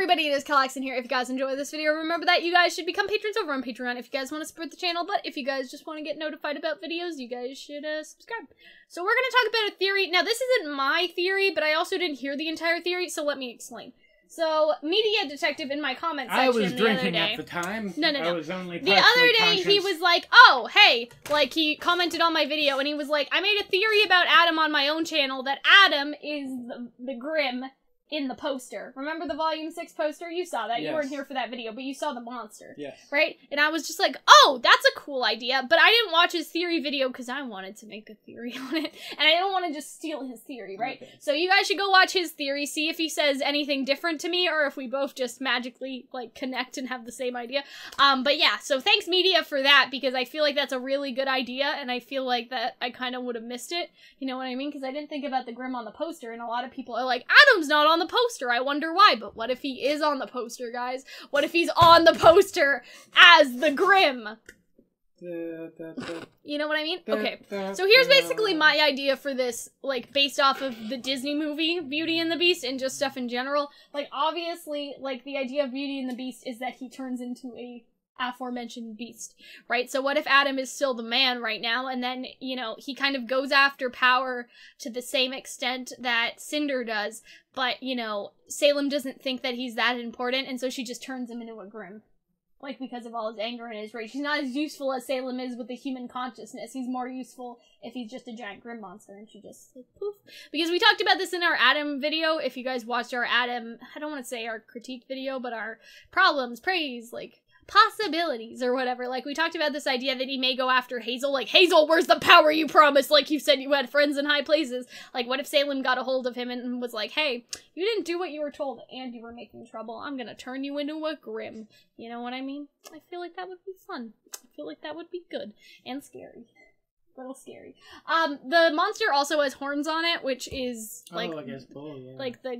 everybody, it is Calxiyn here. If you guys enjoy this video, remember that you guys should become patrons over on Patreon if you guys want to support the channel, but if you guys just want to get notified about videos, you guys should subscribe. So we're going to talk about a theory. Now, this isn't my theory, but I also didn't hear the entire theory, so let me explain. So, Media Detective in my comment section I was the drinking other day, at the time. No. I was only the other day, he was like, oh, hey, like, he commented on my video, and he was like, I made a theory about Adam on my own channel, that Adam is the Grimm in the poster. Remember the Volume 6 poster? You saw that. Yes. You weren't here for that video, but you saw the monster. Yes. Right? And I was just like, oh, that's a cool idea. But I didn't watch his theory video because I wanted to make a theory on it. And I don't want to just steal his theory, right? Okay. So you guys should go watch his theory, see if he says anything different to me, or if we both just magically, like, connect and have the same idea. But yeah, so thanks, Media, for that, because I feel like that's a really good idea, and I feel like that I kind of would have missed it. You know what I mean? Because I didn't think about the Grimm on the poster, and a lot of people are like, Adam's not on the poster. I wonder why. But what if he is on the poster, guys? What if he's on the poster as the Grimm? You know what I mean? Okay, so here's basically my idea for this, like, based off of the Disney movie, Beauty and the Beast, and just stuff in general. Like, obviously, like, the idea of Beauty and the Beast is that he turns into a aforementioned beast, right? So what if Adam is still the man right now, and then, you know, he kind of goes after power to the same extent that Cinder does, but, you know, Salem doesn't think that he's that important, and so she just turns him into a Grimm. Like, because of all his anger and his rage. He's not as useful as Salem is with the human consciousness. He's more useful if he's just a giant Grimm monster, and she just, like, poof. Because we talked about this in our Adam video. If you guys watched our Adam, I don't want to say our critique video, but our problems, praise, like, possibilities or whatever. Like, we talked about this idea that he may go after Hazel. Like, Hazel, where's the power you promised? Like, you said you had friends in high places. Like, what if Salem got a hold of him and was like, hey, you didn't do what you were told and you were making trouble. I'm gonna turn you into a Grimm. You know what I mean? I feel like that would be fun. I feel like that would be good. And scary. A little scary. The monster also has horns on it, which is like, I guess bull, yeah. Like the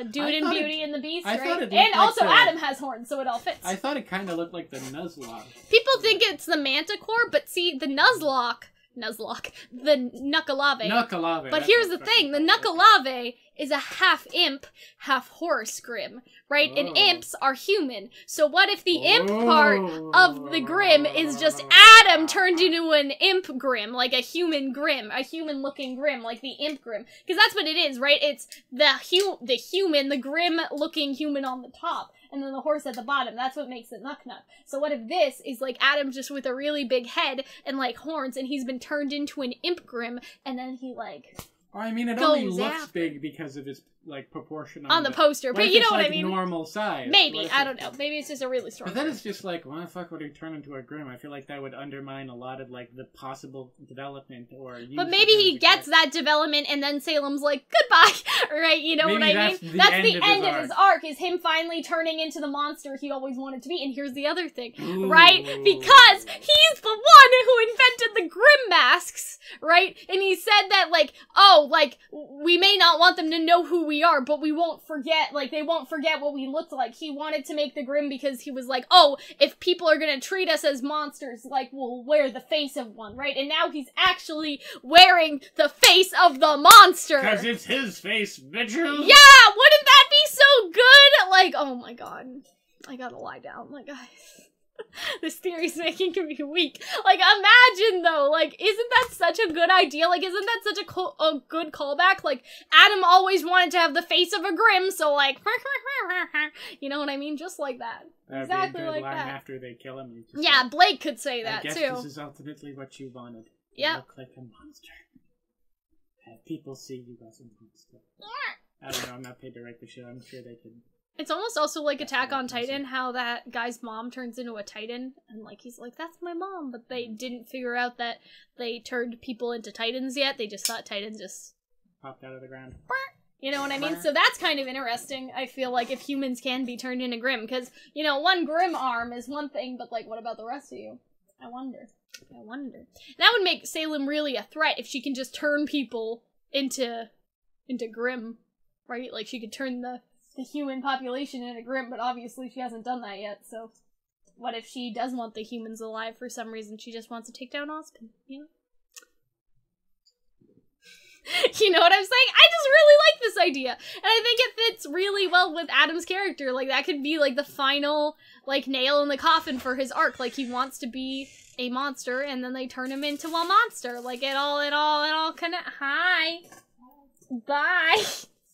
dude in Beauty and the Beast, right? And like also Adam has horns, so it all fits. I thought it kind of looked like the Nuzlocke. People think it's the Manticore, but see, the Nuzlocke, the Knuckalave. But here's the thing, the Knuckalave is a half imp, half horse Grimm, right? And imps are human. So what if the imp part of the Grimm is just Adam turned into an imp Grimm, like a human Grimm, a human-looking Grimm, like the imp Grimm? Because that's what it is, right? It's the human, the Grimm-looking human on the top, and then the horse at the bottom. That's what makes it Nuck. So what if this is like Adam just with a really big head and like horns, and he's been turned into an imp Grimm, and then he like... I mean, it only looks big because of his, like, proportion on the poster, but you know what I mean? Normal size. Maybe, I don't know. Maybe it's just a really strong. But then it's just like, why the fuck would he turn into a Grimm? I feel like that would undermine a lot of, like, the possible development or use. But maybe he gets that development and then Salem's like, goodbye, right? You know what I mean? That's the end of his arc, is him finally turning into the monster he always wanted to be. And here's the other thing, right? Because he's the one who invented the Grimm masks, right? And he said that, like, oh, like, we may not want them to know who we are, but we won't forget, like, they won't forget what we looked like. He wanted to make the Grimm because he was like, oh, if people are gonna treat us as monsters, like, we'll wear the face of one, right? And now he's actually wearing the face of the monster! Because it's his face, bitches! Yeah! Wouldn't that be so good? Like, oh my god. I gotta lie down, like, guys. This theory's making me weak. Like, imagine, though, like, isn't that such a good idea? Like, isn't that such a good callback? Like, Adam always wanted to have the face of a Grimm, so, like, you know what I mean? Just like that. Exactly like that. After they kill him. Yeah, like, Blake could say that, too. I guess this is ultimately what you wanted. You look like a monster. Have people see you as a monster. I don't know, I'm not paid to write the show. I'm sure they could... It's almost also like Attack on Titan, how that guy's mom turns into a Titan, and like he's like, that's my mom, but they didn't figure out that they turned people into Titans yet. They just thought Titans just popped out of the ground. You know what I mean? So that's kind of interesting, I feel like, if humans can be turned into Grimm, because, you know, one Grimm arm is one thing, but like, what about the rest of you? I wonder. That would make Salem really a threat if she can just turn people into Grimm, right? Like, she could turn the human population into Grimm, but obviously she hasn't done that yet, so what if she does want the humans alive for some reason? She just wants to take down Ozpin, you know? You know what I'm saying? I just really like this idea. And I think it fits really well with Adam's character. Like, that could be, like, the final, like, nail in the coffin for his arc. Like, he wants to be a monster, and then they turn him into a monster. Like, it all connect. Hi. Bye.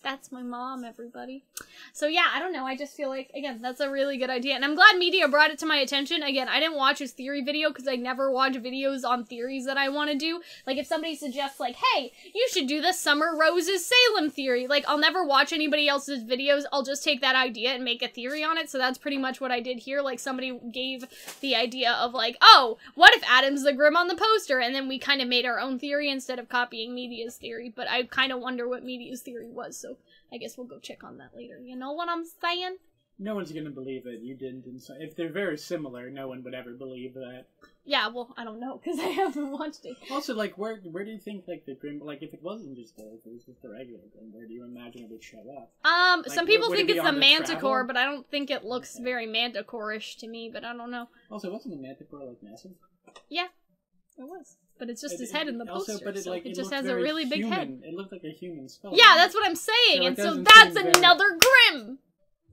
That's my mom, everybody. So yeah, I don't know, I just feel like, again, that's a really good idea. And I'm glad Media brought it to my attention. Again, I didn't watch his theory video because I never watch videos on theories that I want to do. Like, if somebody suggests, like, hey, you should do the Summer Rose's Salem theory. Like, I'll never watch anybody else's videos. I'll just take that idea and make a theory on it. So that's pretty much what I did here. Like, somebody gave the idea of, like, oh, what if Adam's the Grimm on the poster? And then we kind of made our own theory instead of copying Media's theory. But I kind of wonder what Media's theory was, so I guess we'll go check on that later. You know what I'm saying? No one's gonna believe it. You didn't. If they're very similar, no one would ever believe that. Yeah, well, I don't know, because I haven't watched it. Also, like, where do you think, like, the Grimm, like, if it wasn't just if it was just the regular Grimm, where do you imagine it would show up? Like, some people think it's the Manticore, Manticore, but I don't think it looks very Manticore-ish to me, but I don't know. Also, wasn't the Manticore, like, massive? Yeah, it was. But it's just his head in the poster, also, but it just has a really big head. It looked like a human skull. Yeah, that's what I'm saying, and so that's another Grimm!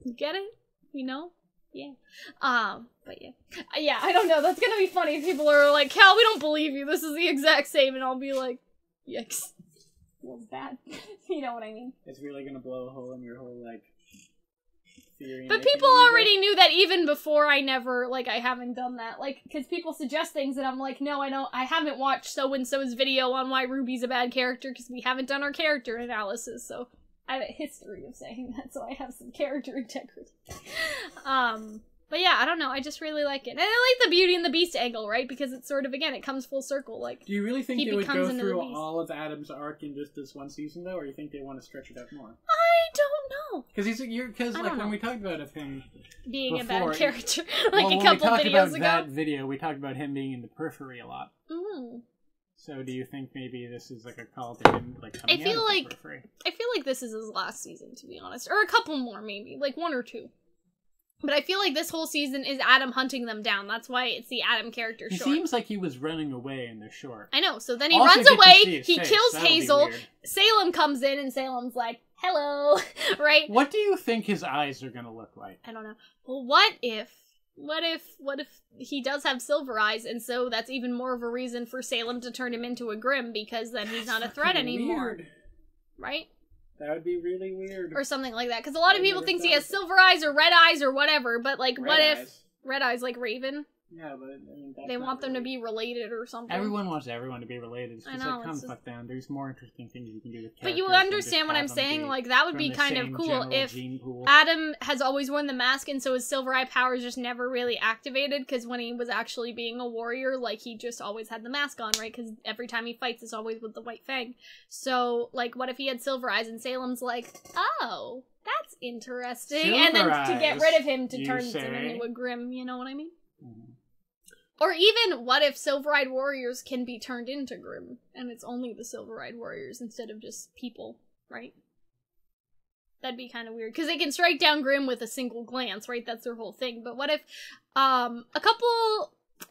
You get it? You know? Yeah. But yeah. Yeah, I don't know, that's gonna be funny if people are like, Cal, we don't believe you, this is the exact same, and I'll be like, yikes. What's that? You know what I mean? It's really gonna blow a hole in your whole, like, theory. But people already knew that even before I haven't done that. Like, because people suggest things and I'm like, no, I haven't watched so-and-so's video on why Ruby's a bad character because we haven't done our character analysis, so I have a history of saying that, so I have some character integrity. But yeah, I don't know, I just really like it. And I like the Beauty and the Beast angle, right? Because it's sort of, again, it comes full circle, like, do you really think they would go through all of Adam's arc in just this one season, though, or you think they want to stretch it out more? I don't know. Because like, when we talked about him being before, a bad character, like a couple videos ago. When we talked about that video, we talked about him being in the periphery a lot. Mm. So do you think maybe this is like a call to him, like, coming out of the periphery? I feel like this is his last season, to be honest. Or a couple more, maybe. Like, 1 or 2. But I feel like this whole season is Adam hunting them down. That's why it's the Adam character short. It seems like he was running away in the short. I know. So then he runs away, he kills Hazel, Salem comes in, and Salem's like, hello, right? What do you think his eyes are gonna look like? I don't know. Well, what if he does have silver eyes, and so that's even more of a reason for Salem to turn him into a Grimm, because then he's not a threat anymore. Weird. Right? That would be really weird. Or something like that. Because a lot of people think he has silver eyes or red eyes or whatever, but, like, what if... Red eyes, like Raven? Yeah, but, I mean, they want them to be related or something. Everyone wants everyone to be related. It's just I know, like, come fuck down. There's more interesting things you can do with characters. But you understand what I'm saying? Like, that would be kind of cool if Adam has always worn the mask, and so his silver eye powers just never really activated, because when he was actually being a warrior, like, he just always had the mask on, right? Because every time he fights, it's always with the white fang. So, like, what if he had silver eyes, and Salem's like, oh, that's interesting. Silver and then to get rid of him, to turn him into a Grimm, you know what I mean? Mm-hmm. Or even, what if Silver-Eyed Warriors can be turned into Grimm, and it's only the Silver-Eyed Warriors instead of just people, right? That'd be kind of weird, because they can strike down Grimm with a single glance, right? That's their whole thing. But what if,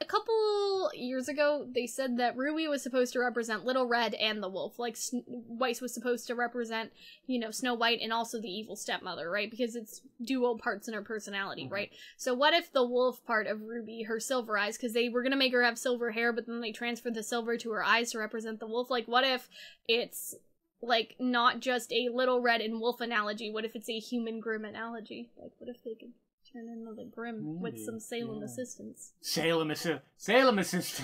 a couple years ago, they said that RWBY was supposed to represent Little Red and the Wolf. Like, Weiss was supposed to represent, you know, Snow White and also the evil stepmother, right? Because it's dual parts in her personality, right? So what if the wolf part of RWBY, her silver eyes, because they were gonna make her have silver hair, but then they transferred the silver to her eyes to represent the wolf. Like, what if it's, like, not just a Little Red and Wolf analogy? What if it's a human Grimm analogy? Like, what if they could turn into the Grimm with some Salem assistance? Salem assistance! Salem assistance!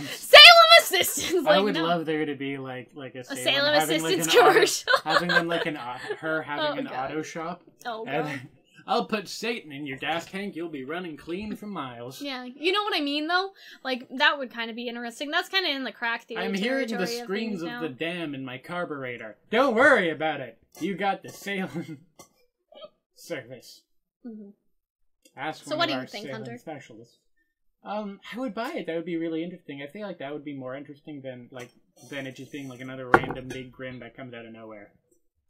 Like, I would love there to be, like a Salem assistance commercial. Having them, like, her having an auto shop. Oh, God. I'll put Satan in your gas tank, you'll be running clean for miles. Yeah, you know what I mean, though? Like, that would kind of be interesting. That's kind of in the crack theory I'm hearing the screams of the dam in my carburetor. Don't worry about it. You got the Salem service. Mm-hmm. Ask so what do you think, Hunter? Specialist. I would buy it. That would be really interesting. I feel like that would be more interesting than it just being like another random big Grimm that comes out of nowhere.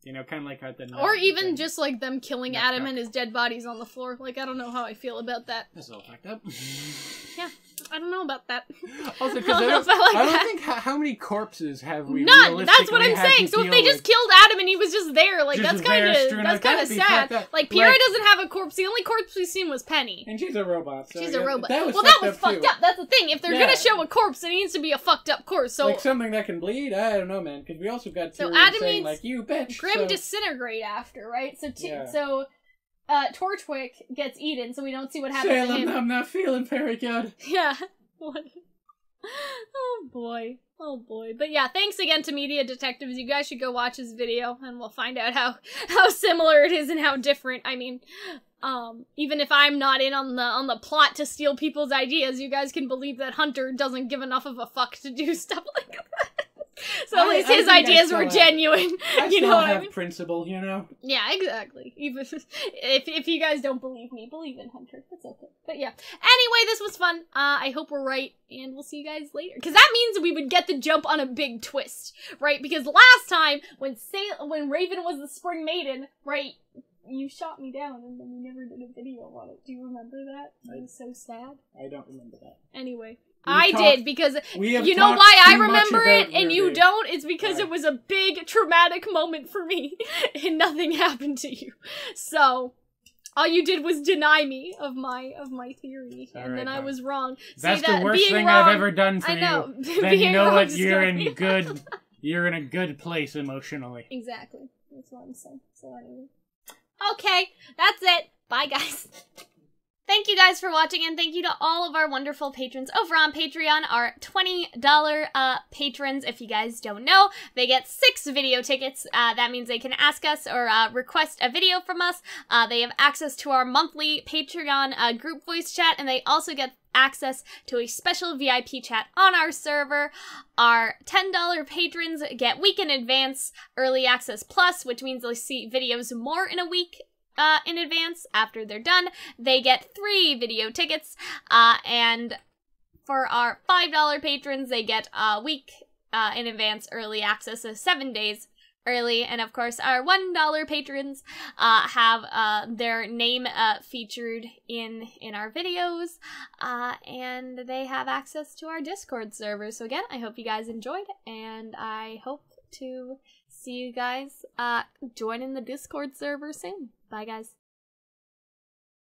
You know, kind of like how or even just like them killing Adam and his dead bodies on the floor. Like, I don't know how I feel about that. That's all fucked up. Yeah. I don't know about that. Also, because I don't think how many corpses have we? None. That's what I'm saying. So if they just killed Adam and he was just there, like that's kind of sad. Like Piera doesn't have a corpse. The only corpse we've seen was Penny, and she's a robot. So she's a robot. That was fucked up. That's the thing. If they're gonna show a corpse, it needs to be a fucked up corpse. So like something that can bleed. I don't know, man. Because we also got Adam saying like you bitch. Grimm disintegrate after, right? So Torchwick gets eaten, so we don't see what happens to him. I'm not feeling very good. Yeah. Oh boy. Oh boy. But yeah, thanks again to Media Detectives. You guys should go watch his video and we'll find out how similar it is and how different. I mean, even if I'm not in on the plot to steal people's ideas, you guys can believe that Hunter doesn't give enough of a fuck to do stuff like that. So at least his ideas were genuine. You know what I mean? Principle, you know? Yeah, exactly. Even if you guys don't believe me, believe in Hunter. It's okay. But yeah. Anyway, this was fun. I hope we're right, and we'll see you guys later. Because that means we would get the jump on a big twist, right? Because last time, when Raven was the Spring Maiden, right, you shot me down, and then we never did a video on it. Do you remember that? It was so sad. I don't remember that. Anyway. I did, because you know why I remember it and you don't? It's because it was a big traumatic moment for me and nothing happened to you. So all you did was deny me of my theory, and then I was wrong. That's the worst thing I've ever done for you. Then you know what? You're in a good place emotionally. Exactly. That's what I'm saying. So anyway. Okay, that's it. Bye, guys. Thank you guys for watching, and thank you to all of our wonderful patrons over on Patreon, our $20 patrons. If you guys don't know, they get 6 video tickets. That means they can ask us or request a video from us. They have access to our monthly Patreon group voice chat, and they also get access to a special VIP chat on our server. Our $10 patrons get week in advance early access plus, which means they'll see videos more in a week in advance after they're done. They get 3 video tickets, and for our $5 patrons, they get a week in advance early access, so 7 days early. And of course, our $1 patrons have their name featured in our videos, and they have access to our Discord server. So again, I hope you guys enjoyed, and I hope to see you guys join in the Discord server soon. Bye, guys.